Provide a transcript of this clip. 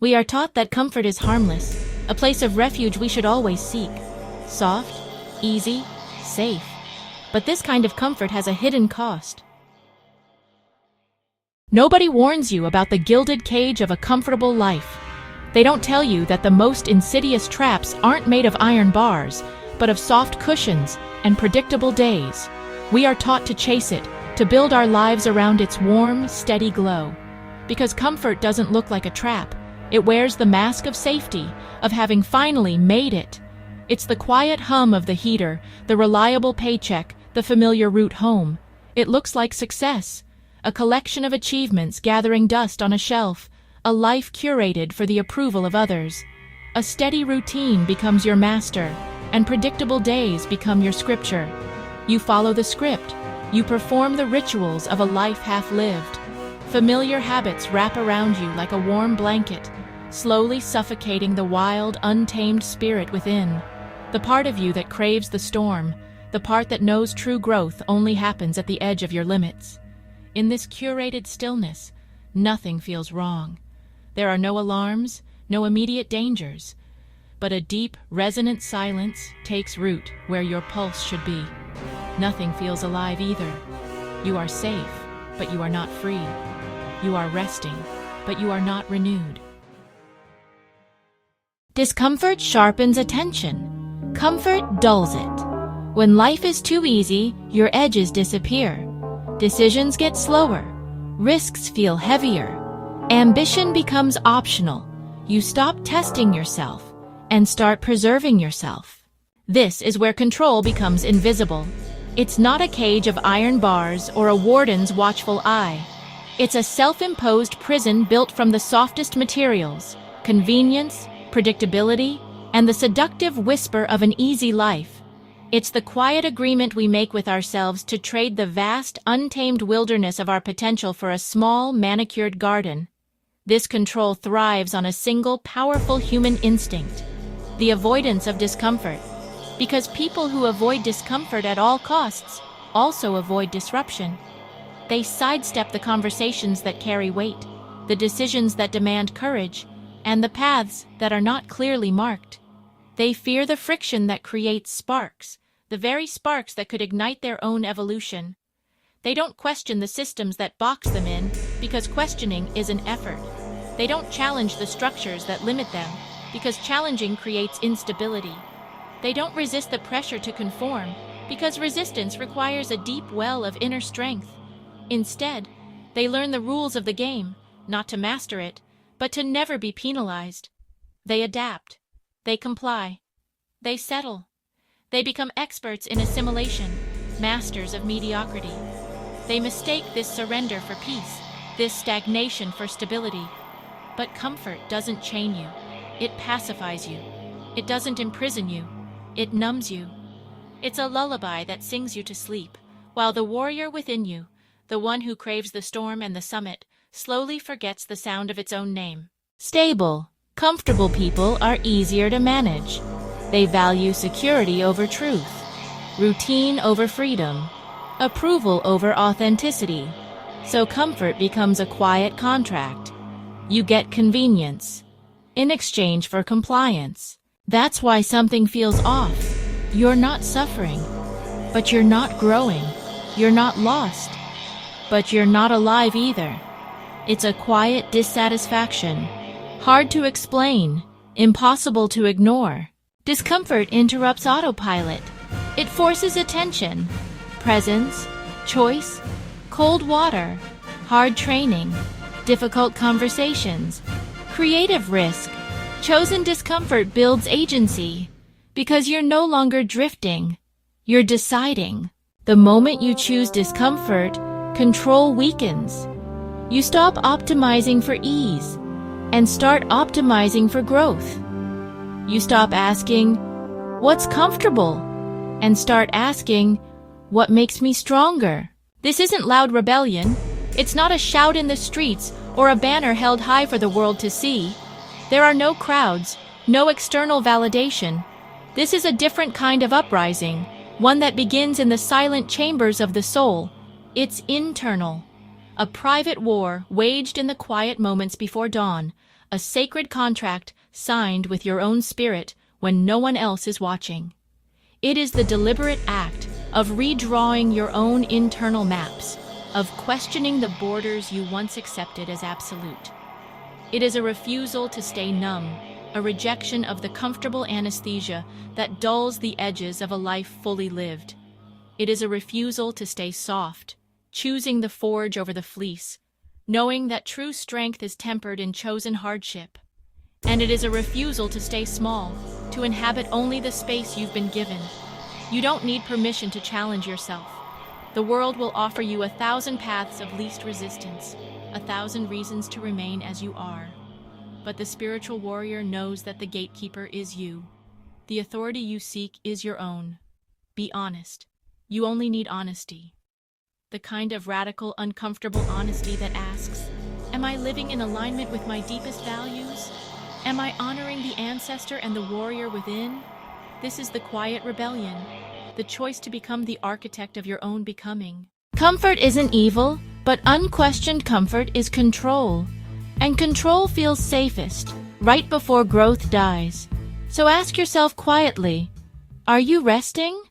We are taught that comfort is harmless, a place of refuge we should always seek. Soft, easy, safe. But this kind of comfort has a hidden cost. Nobody warns you about the gilded cage of a comfortable life. They don't tell you that the most insidious traps aren't made of iron bars, but of soft cushions and predictable days. We are taught to chase it, to build our lives around its warm, steady glow. Because comfort doesn't look like a trap. It wears the mask of safety, of having finally made it. It's the quiet hum of the heater, the reliable paycheck, the familiar route home. It looks like success, a collection of achievements gathering dust on a shelf, a life curated for the approval of others. A steady routine becomes your master, and predictable days become your scripture. You follow the script. You perform the rituals of a life half-lived. Familiar habits wrap around you like a warm blanket, slowly suffocating the wild, untamed spirit within. The part of you that craves the storm, the part that knows true growth only happens at the edge of your limits. In this curated stillness, nothing feels wrong. There are no alarms, no immediate dangers, but a deep, resonant silence takes root where your pulse should be. Nothing feels alive either. You are safe, but you are not free. You are resting, but you are not renewed. Discomfort sharpens attention. Comfort dulls it. When life is too easy, your edges disappear. Decisions get slower. Risks feel heavier. Ambition becomes optional. You stop testing yourself and start preserving yourself. This is where control becomes invisible. It's not a cage of iron bars or a warden's watchful eye. It's a self-imposed prison built from the softest materials, convenience, predictability, and the seductive whisper of an easy life. It's the quiet agreement we make with ourselves to trade the vast, untamed wilderness of our potential for a small, manicured garden. This control thrives on a single, powerful human instinct, the avoidance of discomfort. Because people who avoid discomfort at all costs also avoid disruption. They sidestep the conversations that carry weight, the decisions that demand courage, and the paths that are not clearly marked. They fear the friction that creates sparks, the very sparks that could ignite their own evolution. They don't question the systems that box them in, because questioning is an effort. They don't challenge the structures that limit them, because challenging creates instability. They don't resist the pressure to conform, because resistance requires a deep well of inner strength. Instead, they learn the rules of the game, not to master it, but to never be penalized. They adapt. They comply. They settle. They become experts in assimilation, masters of mediocrity. They mistake this surrender for peace, this stagnation for stability. But comfort doesn't chain you. It pacifies you. It doesn't imprison you. It numbs you. It's a lullaby that sings you to sleep, while the warrior within you, the one who craves the storm and the summit, slowly forgets the sound of its own name. Stable, comfortable people are easier to manage. They value security over truth, routine over freedom, approval over authenticity. So comfort becomes a quiet contract. You get convenience in exchange for compliance. That's why something feels off. You're not suffering, but you're not growing. You're not lost, but you're not alive either. It's a quiet dissatisfaction, hard to explain, impossible to ignore. Discomfort interrupts autopilot. It forces attention, presence, choice, cold water, hard training, difficult conversations, creative risk. Chosen discomfort builds agency, because you're no longer drifting, you're deciding. The moment you choose discomfort, control weakens. You stop optimizing for ease and start optimizing for growth. You stop asking, "What's comfortable?" and start asking, "What makes me stronger?" This isn't loud rebellion. It's not a shout in the streets or a banner held high for the world to see. There are no crowds, no external validation. This is a different kind of uprising, one that begins in the silent chambers of the soul. It's internal. A private war waged in the quiet moments before dawn, a sacred contract signed with your own spirit when no one else is watching. It is the deliberate act of redrawing your own internal maps, of questioning the borders you once accepted as absolute. It is a refusal to stay numb, a rejection of the comfortable anesthesia that dulls the edges of a life fully lived. It is a refusal to stay soft, choosing the forge over the fleece, knowing that true strength is tempered in chosen hardship. And it is a refusal to stay small, to inhabit only the space you've been given. You don't need permission to challenge yourself. The world will offer you 1,000 paths of least resistance, 1,000 reasons to remain as you are. But the spiritual warrior knows that the gatekeeper is you. The authority you seek is your own. Be honest. You only need honesty. The kind of radical, uncomfortable honesty that asks, am I living in alignment with my deepest values? Am I honoring the ancestor and the warrior within? This is the quiet rebellion, the choice to become the architect of your own becoming. Comfort isn't evil, but unquestioned comfort is control. And control feels safest, right before growth dies. So ask yourself quietly, are you resting?